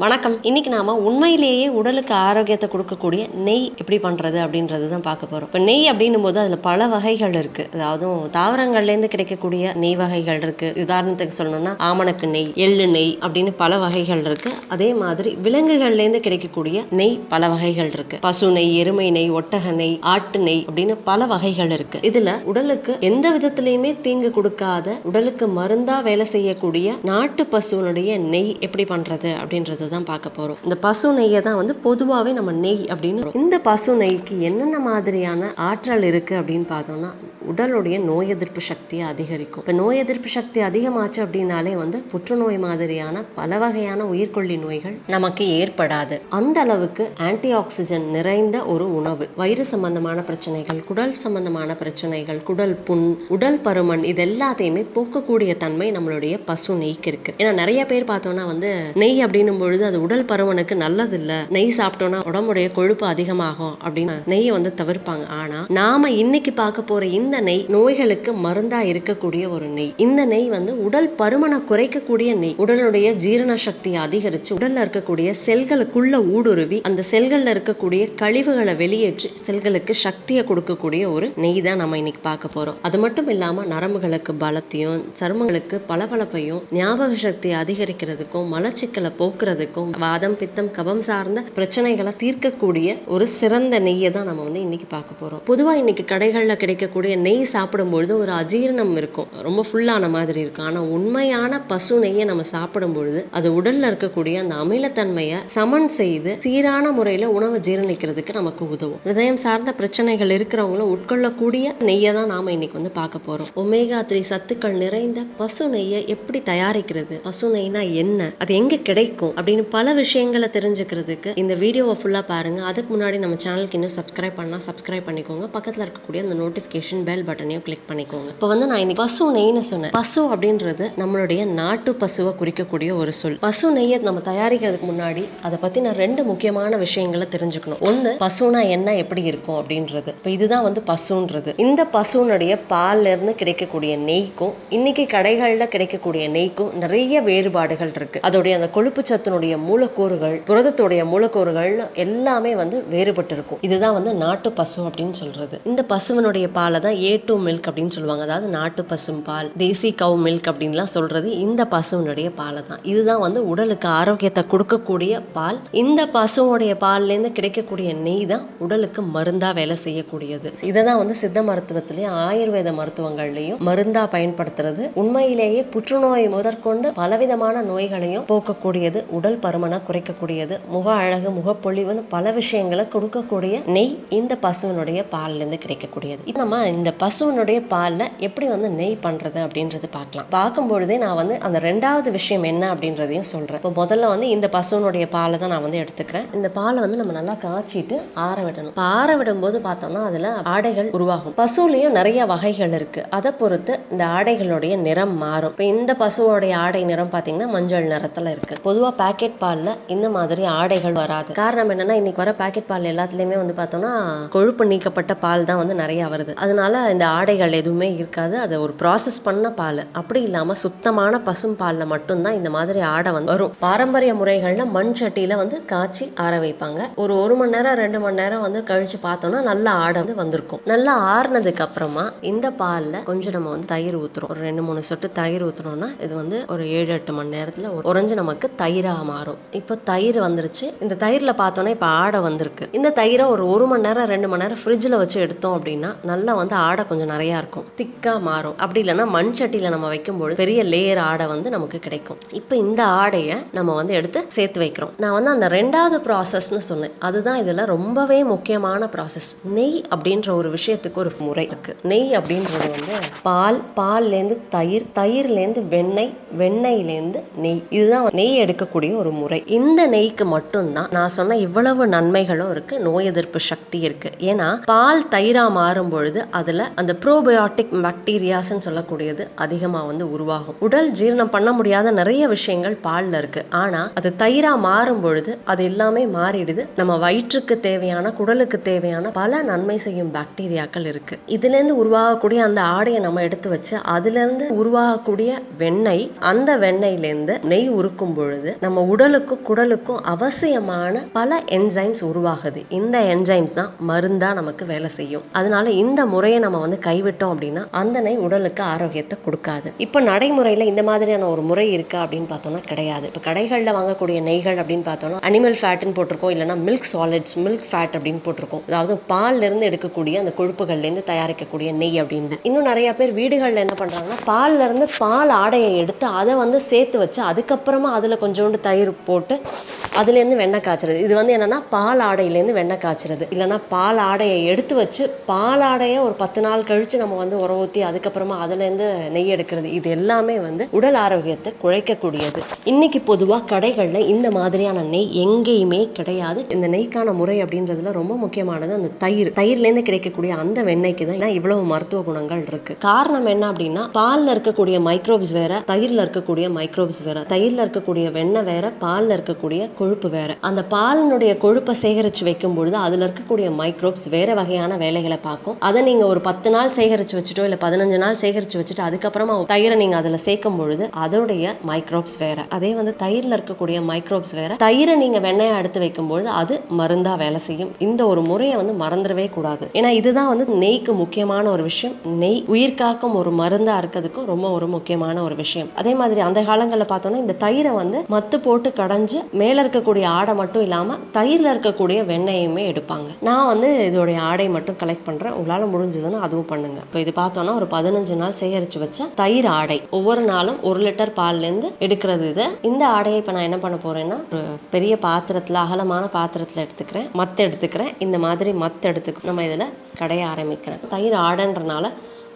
வணக்கம். இன்னைக்கு நாம உண்மையிலேயே உடலுக்கு ஆரோக்கியத்தை கொடுக்கக்கூடிய நெய் எப்படி பண்றது அப்படின்றது தான் பார்க்க போறோம். இப்போ நெய் அப்படின்னும் போது அதுல பல வகைகள் இருக்கு. அதாவது தாவரங்கள்ல இருந்து கிடைக்கக்கூடிய நெய் வகைகள் இருக்கு. உதாரணத்துக்கு சொல்லணும்னா ஆமணக்கு நெய், எள்ளு நெய் அப்படின்னு பல வகைகள் இருக்கு. அதே மாதிரி விலங்குகள்ல இருந்து கிடைக்கக்கூடிய நெய் பல வகைகள் இருக்கு. பசு நெய், எருமை நெய், ஒட்டக நெய், ஆட்டு நெய் அப்படின்னு பல வகைகள் இருக்கு. இதுல உடலுக்கு எந்த விதத்திலையுமே தீங்கு கொடுக்காத, உடலுக்கு மருந்தா வேலை செய்யக்கூடிய நாட்டு பசுனுடைய நெய் எப்படி பண்றது அப்படின்றது தான் பார்க்க போறோம். இந்த பசு நெய்யை தான் பொதுவாகவே நம்ம நெய் அப்படின்னு. இந்த பசு நெய்க்கு என்னென்ன மாதிரியான ஆற்றல் இருக்கு அப்படின்னு பார்த்தோம்னா, உடலுடைய நோய் எதிர்ப்பு சக்தியை அதிகரிக்கும். இப்போ நோய் எதிர்ப்பு சக்தி அதிகமாச்சு அப்படின்னாலே புற்றுநோய் மாதிரியான பல வகையான உயிர்கொல்லி நோய்கள் நமக்கு ஏற்படாது. அந்த அளவுக்கு ஆன்டி ஆக்சிஜன் நிறைந்த ஒரு உணவு. வயிறு சம்பந்தமான பிரச்சனைகள், குடல் சம்பந்தமான பிரச்சனைகள், குடல் புண், உடல் பருமன், இது எல்லாத்தையுமே போக்கக்கூடிய தன்மை நம்மளுடைய பசு நெய்க்கு இருக்கு. ஏன்னா நிறைய பேர் பார்த்தோம்னா நெய் அப்படின்னும் பொழுது அது உடல் பருமனுக்கு நல்லது இல்ல, நெய் சாப்பிட்டோம்னா உடம்புடைய கொழுப்பு அதிகமாகும் அப்படின்னு நெய்யை தவிர்ப்பாங்க. ஆனா நாம இன்னைக்கு பார்க்க போற இந்த நெய் நோய்களுக்கு மருந்தா இருக்கக்கூடிய ஒரு நெய். இந்த நெய் உடல் பருமனை குறைக்கக்கூடிய நெய். உடலுடைய ஜீரண சக்தியை அதிகரிச்சு உடல்ல இருக்கக்கூடிய செல்களுக்குள்ள ஊடுருவி அந்த செல்கள்ல இருக்கக்கூடிய கழிவுகளை வெளியேற்றி செல்களுக்கு சக்தியை கொடுக்கக்கூடிய ஒரு நெய் தான் நம்ம இன்னைக்கு பார்க்க போறோம். அது மட்டும் இல்லாம நரம்புகளுக்கு பலத்தையும், சருமங்களுக்கு பளபளப்பையும், ஞாபக சக்தியை அதிகரிக்கிறதுக்கும், மலச்சிக்கலை போக்குறதுக்கும், வாதம், பித்தம், கபம் சார்ந்த பிரச்சனைகளை தீர்க்கக்கூடிய ஒரு சிறந்த நெய்யை தான் நம்ம இன்னைக்கு பார்க்க போறோம். பொதுவா இன்னைக்கு கடைகள்ல கிடைக்கக்கூடிய நெய் சாப்பிடும்பொழுது ஒரு அஜீரணம் இருக்கும், ரொம்ப ஃபுல்லான மாதிரி இருக்கும். ஆனா உண்மையான பசு நெய்யை நம்ம சாப்பிடும் பொழுது அது உடல்ல இருக்கக்கூடிய அந்த அமிலத்தன்மையை சமன் செய்து சீரான முறையில உணவு ஜீரணிக்கிறதுக்கு நமக்கு உதவும். ஹிருதயம் சார்ந்த பிரச்சனைகள் இருக்கிறவங்களும் உட்கொள்ளக்கூடிய நெய்யை தான் நாம இன்னைக்கு பார்க்க போறோம். ஒமேகா 3 சத்துக்கள் நிறைந்த பசு நெய்யை எப்படி தயாரிக்கிறது, பசு நெய்னா என்ன, அது எங்க கிடைக்கும் அப்படின்னு பல விஷயங்களை தெரிஞ்சுக்கிறதுக்கு இந்த வீடியோவை ஃபுல்லா பாருங்க. அதுக்கு முன்னாடி நம்ம சேனலுக்கு இன்னும் சப்ஸ்கிரைப் பண்ணா சப்ஸ்கிரைப் பண்ணிக்கோங்க. பக்கத்துல இருக்கக்கூடிய அந்த நோட்டிபிகேஷன் பெல் பட்டனையும் கிளிக் பண்ணிக்கோங்க. இப்போ நான் இன்னைக்கு பசு நெய்னு சொன்னேன். பசு அப்படின்றது நம்மளுடைய நாட்டு பசுவை குறிக்கக்கூடிய ஒரு சொல். பசு நெய்யை நம்ம தயாரிக்கிறதுக்கு முன்னாடி அதை பத்தி நான் 2 முக்கியமான விஷயங்களை தெரிஞ்சுக்கணும். ஒண்ணு, பசுனா என்ன, எப்படி இருக்கும் அப்படின்றது. இப்போ இதுதான் பசுன்றது. இந்த பசுனுடைய பால்ல இருந்து கிடைக்கக்கூடிய நெய்க்கும் இன்னைக்கு கடைகள்ல கிடைக்கக்கூடிய நெய்க்கும் நிறைய வேறுபாடுகள் இருக்கு. அதோடைய அந்த கொழுப்பு சத்தினுடைய மூலக்கூறுகள், புரதத்துடைய மூலக்கூறுகள் எல்லாமே வேறுபட்டு இருக்கும். இதுதான் நாட்டு பசு அப்படின்னு சொல்றது. இந்த பசுவனுடைய பாலை தான் A2 மில்க் அப்படின்னு சொல்லுவாங்க. அதாவது நாட்டு பசும் பால், தேசி கவு மில்க் அப்படின்லாம் சொல்றது இந்த பசுவனுடைய பாலை தான். இதுதான் உடலுக்கு ஆரோக்கியத்தை கொடுக்கக்கூடிய பால். இந்த பசுவோடைய பால்ல இருந்து கிடைக்கக்கூடிய நெய் தான் உடலுக்கு மருந்தா வேலை செய்யக்கூடியது. இதை தான் சித்த மருத்துவத்திலையும் ஆயுர்வேத மருத்துவங்கள்லயும் மருந்தா பயன்படுத்துறது. உண்மையிலேயே புற்றுநோய் முதற்கொண்டு பலவிதமான நோய்களையும் போக்கக்கூடியது, உடல் பருமனை குறைக்கக்கூடியது, முக அழகு, முகப்பொழிவுன்னு பல விஷயங்களை கொடுக்கக்கூடிய நெய் இந்த பசுவனுடைய பால்ல இருந்து கிடைக்கக்கூடியது. நம்ம இந்த பசுவனுடைய பால்ல எப்படி நெய் பண்றது அப்படின்றது பார்க்கலாம். பார்க்கும் பொழுதே நான் அந்த 2வது விஷயம் என்ன அப்படின்றதையும் சொல்றேன். இப்போ முதல்ல இந்த பசுவனுடைய பாலை தான் நான் எடுத்துக்கிறேன். இந்த பாலை நம்ம நல்லா காய்ச்சிட்டு ஆற விடணும். ஆற விடும் போது பார்த்தோம்னா அதுல ஆடைகள் உருவாகும். பசுலையும் நிறைய வகைகள் இருக்கு. அதை பொறுத்து இந்த ஆடைகளுடைய நிறம் மாறும். இப்போ இந்த பசுவோடைய ஆடை நிறம் பார்த்தீங்கன்னா மஞ்சள் நிறத்துல இருக்கு. பொதுவா பாக்கெட் பால்ல இந்த மாதிரி ஆடைகள் வராது. காரணம் என்னன்னா, இன்னைக்கு வர பாக்கெட் பால் எல்லாத்துலயுமே பார்த்தோம்னா கொழுப்பு நீக்கப்பட்ட பால் தான் நிறைய வருது. அதனால இந்த ஆடைகள் எதுவுமே இருக்காது. அது ஒரு ப்ராசஸ் பண்ண பால். அப்படி இல்லாம சுத்தமான பசும் பால்ல மட்டும்தான் இந்த மாதிரி ஆடை வரும். பாரம்பரிய முறைகள்ல மண் சட்டியில காய்ச்சி ஆற வைப்பாங்க. ஒரு 1 மணி நேரம் 2 மணி நேரம் கழிச்சு பார்த்தோம்னா நல்ல ஆடை வந்திருக்கும். நல்லா ஆறுனதுக்கு அப்புறமா இந்த பால்ல கொஞ்சம் நம்ம தயிர் ஊத்துறோம். ஒரு 2-3 சொட்டு தயிர் ஊத்துறோம்னா இது ஒரு 7-8 மணி நேரத்துல உறைஞ்சு நமக்கு தயிரா மாறும். இப்போ தயிர் வந்துருச்சு. இந்த தயிர்ல பார்த்தோன்னா இப்ப ஆடை வந்திருக்கு. இந்த தயிரை ஒரு 1 மணி நேரம் 2 மணி நேரம் ஃப்ரிட்ஜ்ல வச்சு எடுத்தோம் அப்படின்னா நல்லா ஆடை கொஞ்சம் நிறைய இருக்கும், திக்கா மாறும். அப்படி இல்லைன்னா மண் சட்டியில நம்ம வைக்கும்போது பெரிய லேயர் ஆடை நமக்கு கிடைக்கும். இப்போ இந்த ஆடைய நம்ம எடுத்து சேர்த்து வைக்கிறோம். நான் அந்த 2வது ப்ராசஸ்ன்னு சொன்னேன். அதுதான் இதுல ரொம்பவே முக்கியமான ப்ராசஸ். நெய் அப்படின்ற ஒரு விஷயத்துக்கு ஒரு முறை இருக்கு. நெய் அப்படின்றது பால்லேருந்து தயிர், தயிர்லேருந்து வெண்ணெய், வெண்ணெயிலேருந்து நெய். இதுதான் நெய் எடுக்கக்கூடிய ஒரு முறை. இந்த நெய்க்கு மட்டும்தான் நான் சொன்ன இவ்வளவு நன்மைகளும் இருக்கு, நோய் எதிர்ப்பு சக்தி இருக்கு. ஏன்னா பால் தயிரா மாறும் பொழுது அதுல அதில் அந்த ப்ரோபயோட்டிக் பாக்டீரியாஸ்ன்னு சொல்லக்கூடியது அதிகமாக வந்து உருவாகும். உடல் ஜீரணம் பண்ண முடியாத நிறைய விஷயங்கள் பாலில் இருக்கு. ஆனால் அது தயிராக மாறும் பொழுது அது எல்லாமே மாறிடுது. நம்ம வயிற்றுக்கு தேவையான, குடலுக்கு தேவையான பல நன்மை செய்யும் பாக்டீரியாக்கள் இருக்கு. இதுலேருந்து உருவாகக்கூடிய அந்த ஆடையை நம்ம எடுத்து வச்சு அதுலேருந்து உருவாகக்கூடிய வெண்ணெய், அந்த வெண்ணெயிலேருந்து நெய் உருக்கும் பொழுது நம்ம உடலுக்கும் குடலுக்கும் அவசியமான பல என்சைம்ஸ் உருவாகுது. இந்த என்சைம்ஸ் தான் மருந்தா நமக்கு வேலை செய்யும். அதனால இந்த முறையை நம்ம வந்து கைவிட்டோம் அப்படின்னா அந்த நெய் உடலுக்கு ஆரோக்கியத்தை கொடுக்காது. இப்போ நடைமுறையில் இந்த மாதிரியான ஒரு முறை இருக்கா அப்படின்னு பார்த்தோம்னா கிடையாது. இப்போ கடைகளில் வாங்கக்கூடிய நெய்கள் அப்படின்னு பார்த்தோம்னா அனிமல் ஃபேட்னு போட்டிருக்கோம், இல்லைனா மில்க் சாலிட்ஸ், மில்க் ஃபேட் அப்படின்னு போட்டிருக்கோம். அதாவது பால்ல இருந்து எடுக்கக்கூடிய அந்த கொழுப்புகள்லேருந்து தயாரிக்கக்கூடிய நெய் அப்படின்னு. இன்னும் நிறைய பேர் வீடுகளில் என்ன பண்றாங்கன்னா பால்ல இருந்து பால் ஆடையை எடுத்து அதை வந்து சேர்த்து வச்சு அதுக்கப்புறமா அதில் கொஞ்சோண்டு தயிர் போட்டு அதுலேருந்து வெண்ணெய் காய்ச்சறது. இது வந்து என்னன்னா பால் ஆடையிலேருந்து வெண்ணெய் காய்ச்சறது. இல்லைன்னா பால் ஆடையை எடுத்து வச்சு பால் ஆடையை ஒரு 10 நாள் கழிச்சு நம்ம வந்து உர ஊற்றி அதுக்கப்புறமா அதுலேருந்து நெய் எடுக்கிறது. இது எல்லாமே வந்து உடல் ஆரோக்கியத்தை குறைக்கக்கூடியது. இன்னைக்கு பொதுவாக கடைகளில் இந்த மாதிரியான நெய் எங்கேயுமே கிடையாது. இந்த நெய்க்கான முறை அப்படின்றதுல ரொம்ப முக்கியமானது அந்த தயிர்லேருந்து கிடைக்கக்கூடிய அந்த வெண்ணெய்க்கு தான் இவ்வளவு மருத்துவ குணங்கள் இருக்கு. காரணம் என்ன அப்படின்னா பால்ல இருக்கக்கூடிய மைக்ரோப்ஸ் வேற, தயிர்ல இருக்கக்கூடிய மைக்ரோப்ஸ் வேற. தயிர்ல இருக்கக்கூடிய வெண்ணெய் வேற, பால்ல இருக்கக்கூடிய கொழுப்பு வேற. அந்த பாலினுடைய கொழுப்பை சேகரிச்சு வைக்கும் பொழுது அதுல இருக்கக்கூடிய மைக்ரோப்ஸ் வேற வகையான வேலைகளை பார்க்கும். அதை நீங்க ஒரு 10 நாள் சேகரிச்சு வச்சுட்டோ இல்ல 15 நாள் சேகரிச்சு வச்சுட்டு அதுக்கப்புறமா தயிரை நீங்க அதுல சேர்க்கும் பொழுது அதோடைய மைக்ரோப்ஸ் வேற. அதே வந்து தயிர்ல இருக்கக்கூடிய மைக்ரோப்ஸ் வேற. தயிரை நீங்க வெண்ணெயை எடுத்து வைக்கும் பொழுது அது மருந்தா வேலை செய்யும். இந்த ஒரு முறையை வந்து மறந்துடவே கூடாது. ஏன்னா இதுதான் வந்து நெய்க்கு முக்கியமான ஒரு விஷயம். நெய் உயிர் காக்கும் ஒரு மருந்தா இருக்கிறதுக்கும் ரொம்ப ஒரு முக்கியமான ஒரு விஷயம். அதே மாதிரி அந்த காலங்களில் பார்த்தோம்னா இந்த தயிரை வந்து மத்து போட்டு கடைஞ்சு மேல இருக்கக்கூடிய ஆடை மட்டும் இல்லாம தயிர்ல இருக்கக்கூடிய வெண்ணெயுமே எடுப்பாங்க. நான் வந்து இதோடைய ஆடை மட்டும் கலெக்ட் பண்றேன். உங்களால முடிஞ்சதுன்னா அதுவும் பண்ணுங்க. இப்போ இது பார்த்தோம்னா ஒரு 15 நாள் சேகரிச்சு வச்ச தயிர் ஆடை. ஒவ்வொரு நாளும் 1 லிட்டர் பால்ல இருந்து எடுக்கிறது இது. இந்த ஆடையை இப்ப நான் என்ன பண்ண போறேன்னா ஒரு பெரிய பாத்திரத்துல, அகலமான பாத்திரத்துல எடுத்துக்கிறேன். மத்து எடுத்துக்கிறேன். இந்த மாதிரி மத்து எடுத்துக்க நம்ம இதுல கடைய ஆரம்பிக்கிறேன். தயிர் ஆடைன்றனால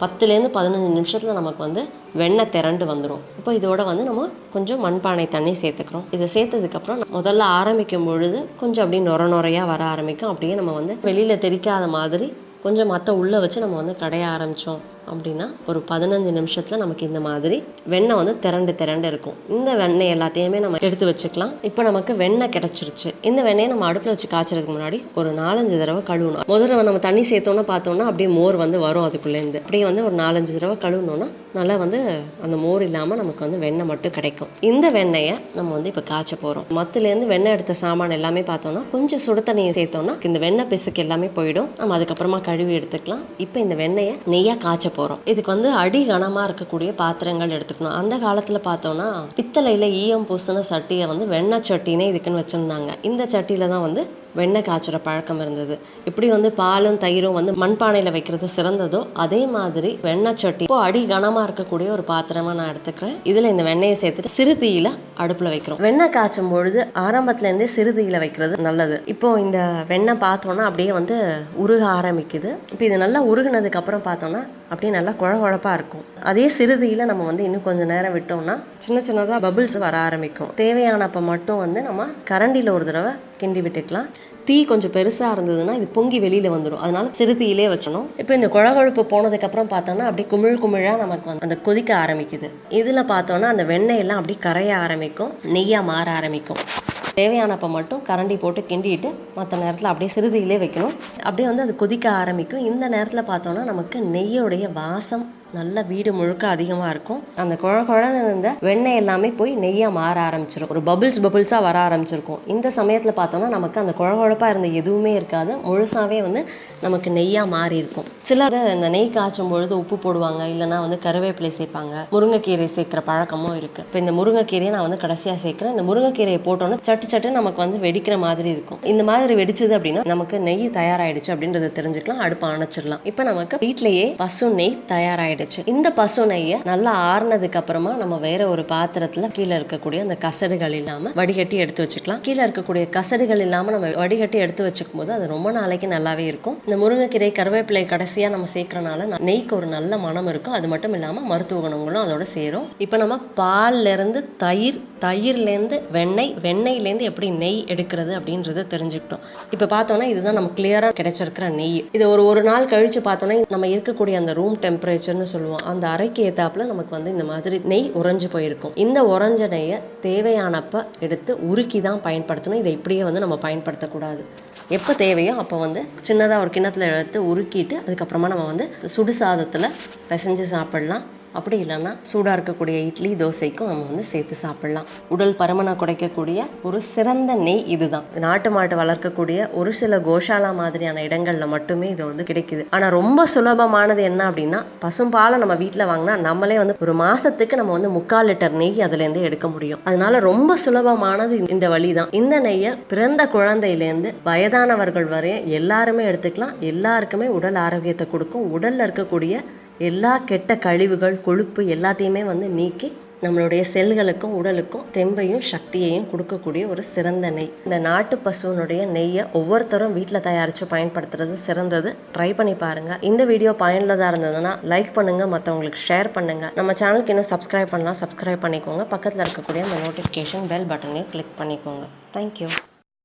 10லேருந்து 15 நிமிஷத்தில் நமக்கு வந்து வெண்ணெய் திரண்டு வந்துடும். இப்போ இதோட வந்து நம்ம கொஞ்சம் மண்பானை தண்ணி சேர்த்துக்கிறோம். இதை சேர்த்ததுக்கப்புறம் முதல்ல ஆரம்பிக்கும் பொழுது கொஞ்சம் அப்படியே நுரையாக வர ஆரம்பிக்கும். அப்படியே நம்ம வந்து வெளியில் தெரிக்காத மாதிரி கொஞ்சம் மற்ற உள்ளே வச்சு நம்ம வந்து கடைய ஆரம்பித்தோம் அப்படின்னா ஒரு 15 நிமிஷத்தில் நமக்கு இந்த மாதிரி வெண்ணெய் வந்து திரண்டு இருக்கும். இந்த வெண்ணெய் எல்லாத்தையுமே நம்ம எடுத்து வச்சுக்கலாம். இப்போ நமக்கு வெண்ணெய் கிடச்சிருச்சு. இந்த வெண்ணெயை நம்ம அடுப்பில் வச்சு காய்ச்சறதுக்கு முன்னாடி ஒரு 4-5 தடவை கழுவணும். முதல்ல நம்ம தண்ணி சேர்த்தோன்னா பார்த்தோம்னா அப்படியே மோர் வந்து வரும். அதுக்குள்ளேருந்து அப்படியே வந்து ஒரு 4-5 தடவை கழுவினோன்னா நல்லா வந்து அந்த மோர் இல்லாமல் நமக்கு வந்து வெண்ணெய் மட்டும் கிடைக்கும். இந்த வெண்ணெயை நம்ம வந்து இப்போ காய்ச்ச போகிறோம். மத்துலேருந்து வெண்ணெய் எடுத்த சாமான் எல்லாமே பார்த்தோம்னா கொஞ்சம் சுடு தண்ணியை சேர்த்தோம்னா இந்த வெண்ணெய் பிசுக்கு எல்லாமே போயிடும். நம்ம அதுக்கப்புறமா கழுவி எடுத்துக்கலாம். இப்போ இந்த வெண்ணெயை நெய்யாக காய்ச்ச போகிறோம். இதுக்கு வந்து அடி கனமாக இருக்கக்கூடிய பாத்திரங்கள் எடுத்துக்கணும். அந்த காலத்தில் பார்த்தோம்னா பித்தளையில் ஈயம் பூசின சட்டியை வந்து வெண்ணெய் சட்டினே இதுக்குன்னு வச்சுருந்தாங்க. இந்த சட்டியில் தான் வந்து வெண்ணெய் காய்ச்சுற பழக்கம் இருந்தது. இப்படி வந்து பாலும் தயிரும் வந்து மண்பானையில் வைக்கிறது சிறந்ததோ அதே மாதிரி வெண்ணெய் சட்டி இப்போ அடி கனமாக இருக்கக்கூடிய ஒரு பாத்திரமா நான் எடுத்துக்கிறேன். இதில் இந்த வெண்ணெயை சேர்த்துட்டு சிறு தீயில அடுப்பில் வைக்கிறோம். வெண்ணெய் காய்ச்சும் பொழுது ஆரம்பத்துலேருந்தே சிறு தீயில வைக்கிறது நல்லது. இப்போ இந்த வெண்ணெய் பார்த்தோன்னா அப்படியே வந்து உருக ஆரம்பிக்குது. இப்போ இது நல்லா உருகுனதுக்கு அப்புறம் பார்த்தோன்னா அப்படியே நல்லா குழகுழப்பா இருக்கும். அதே சிறுதியில நம்ம வந்து இன்னும் கொஞ்சம் நேரம் விட்டோம்னா சின்னதாக பபிள்ஸ் வர ஆரம்பிக்கும். தேவையானப்ப மட்டும் வந்து நம்ம கரண்டியில் ஒரு தடவை கிண்டி விட்டுக்கலாம். தீ கொஞ்சம் பெருசாக இருந்ததுன்னா இது பொங்கி வெளியில் வந்துடும். அதனால சிறுதீயிலே வச்சணும். இப்போ இந்த குழகுழப்பு போனதுக்கப்புறம் பார்த்தோம்னா அப்படியே குமிழாக நமக்கு வந்து அந்த கொதிக்க ஆரம்பிக்குது. இதில் பார்த்தோன்னா அந்த வெண்ணெயெல்லாம் அப்படியே கரைய ஆரம்பிக்கும், நெய்யாக மாற ஆரம்பிக்கும். தேவையானப்போ மட்டும் கரண்டி போட்டு கிண்டிட்டு மற்ற நேரத்தில் அப்படியே சிறுதியிலே வைக்கணும். அப்படியே வந்து அது கொதிக்க ஆரம்பிக்கும். இந்த நேரத்தில் பார்த்தோன்னா நமக்கு நெய்யோடைய வாசம் நல்ல வீடு முழுக்க அதிகமாக இருக்கும். அந்த குழன்னு இருந்த வெண்ணெய் எல்லாமே போய் நெய்யாக மாற ஆரம்பிச்சிடும். ஒரு பபிள்ஸாக வர ஆரம்பிச்சிருக்கும். இந்த சமயத்தில் பார்த்தோன்னா நமக்கு அந்த குழப்பாக இருந்த எதுவுமே இருக்காது. முழுசாகவே வந்து நமக்கு நெய்யாக மாறி இருக்கும். சிலர் இந்த நெய் காய்ச்சும் பொழுது உப்பு போடுவாங்க, இல்லைனா வந்து கருவேப்பிலை சேர்ப்பாங்க, முருங்கைக்கீரை சேர்க்குற பழக்கமும் இருக்குது. இப்போ இந்த முருங்கைக்கீரையை நான் வந்து கடைசியாக சேர்க்குறேன். இந்த முருங்கைக்கீரையை போட்டோன்னா சட்டு நமக்கு வந்து வெடிக்கிற மாதிரி இருக்கும். இந்த மாதிரி வெடிச்சது அப்படின்னா நமக்கு நெய் தயாராகிடுச்சு அப்படின்றத தெரிஞ்சுக்கலாம். அடுப்பு அணைச்சிடலாம். இப்போ நமக்கு வீட்டிலேயே பசு நெய் தயாராகிடுச்சு. ஆயிடுச்சு. இந்த பசு நெய்யை நல்லா ஆறுனதுக்கு அப்புறமா நம்ம வேற ஒரு பாத்திரத்துல கீழே இருக்கக்கூடிய அந்த கசடுகள் இல்லாம வடிகட்டி எடுத்து வச்சுக்கலாம். கீழே இருக்கக்கூடிய கசடுகள் இல்லாம நம்ம வடிகட்டி எடுத்து வச்சுக்கும் போது அது ரொம்ப நாளைக்கு நல்லாவே இருக்கும். இந்த முருங்கைக்கீரை, கருவேப்பிலை கடைசியா நம்ம சேர்க்கறனால நெய்க்கு ஒரு நல்ல மனம் இருக்கும். அது மட்டும் இல்லாம மருத்துவ குணங்களும் அதோட சேரும். இப்ப நம்ம பால்ல இருந்து தயிர், தயிர்ல இருந்து வெண்ணெய், வெண்ணெயில இருந்து எப்படி நெய் எடுக்கிறது அப்படின்றத தெரிஞ்சுக்கிட்டோம். இப்ப பார்த்தோம்னா இதுதான் நம்ம கிளியரா கிடைச்சிருக்கிற நெய். இது ஒரு நாள் கழிச்சு பார்த்தோம்னா நம்ம இருக்கக்கூடிய அந்த ரூம் டெம்பரேச்சர்னு சொல்லுவோம், அந்த அறைக்கு ஏத்தாப்புல நமக்கு வந்து இந்த மாதிரி நெய் உறைஞ்சு போயிருக்கும். இந்த உறைஞ்ச நெய்யை தேவையானப்ப எடுத்து உருக்கி தான் பயன்படுத்தணும். இதை இப்படியே வந்து நம்ம பயன்படுத்தக்கூடாது. எப்போ தேவையோ அப்போ வந்து சின்னதாக ஒரு கிண்ணத்தில் எடுத்து உருக்கிட்டு அதுக்கப்புறமா நம்ம வந்து சுடு சாதத்தில் பிசைஞ்சு சாப்பிடலாம். அப்படி இல்லைன்னா சூடாக இருக்கக்கூடிய இட்லி, தோசைக்கும் நம்ம வந்து சேர்த்து சாப்பிடலாம். உடல் பருமனை குறைக்கக்கூடிய ஒரு சிறந்த நெய் இதுதான். நாட்டு மாட்டு வளர்க்கக்கூடிய ஒரு சில கோஷாலா மாதிரியான இடங்கள்ல மட்டுமே இது வந்து கிடைக்குது. ஆனால் ரொம்ப சுலபமானது என்ன அப்படின்னா, பசும்பாலை நம்ம வீட்டில் வாங்கினா நம்மளே வந்து ஒரு மாசத்துக்கு நம்ம வந்து 3/4 லிட்டர் நெய் அதுலேருந்து எடுக்க முடியும். அதனால ரொம்ப சுலபமானது இந்த வழி தான். இந்த நெய்யை பிறந்த குழந்தையிலேருந்து வயதானவர்கள் வரையும் எல்லாருமே எடுத்துக்கலாம். எல்லாருக்குமே உடல் ஆரோக்கியத்தை கொடுக்கும். உடல்ல இருக்கக்கூடிய எல்லா கெட்ட கழிவுகள், கொழுப்பு எல்லாத்தையுமே வந்து நீக்கி நம்மளுடைய செல்களுக்கும் உடலுக்கும் தெம்பையும் சக்தியையும் கொடுக்கக்கூடிய ஒரு சிறந்த நெய். இந்த நாட்டு பசுவனுடைய நெய்யை ஒவ்வொருத்தரும் வீட்டில் தயாரித்து பயன்படுத்துறது சிறந்தது. ட்ரை பண்ணி பாருங்கள். இந்த வீடியோ பயனுள்ளதாக இருந்ததுன்னா லைக் பண்ணுங்கள், மற்றவங்களுக்கு ஷேர் பண்ணுங்கள். நம்ம சேனலுக்கு இன்னும் சப்ஸ்கிரைப் பண்ணலாம், சப்ஸ்கிரைப் பண்ணிக்கோங்க. பக்கத்தில் இருக்கக்கூடிய அந்த நோட்டிஃபிகேஷன் பெல் பட்டனையும் கிளிக் பண்ணிக்கோங்க. தேங்க்யூ.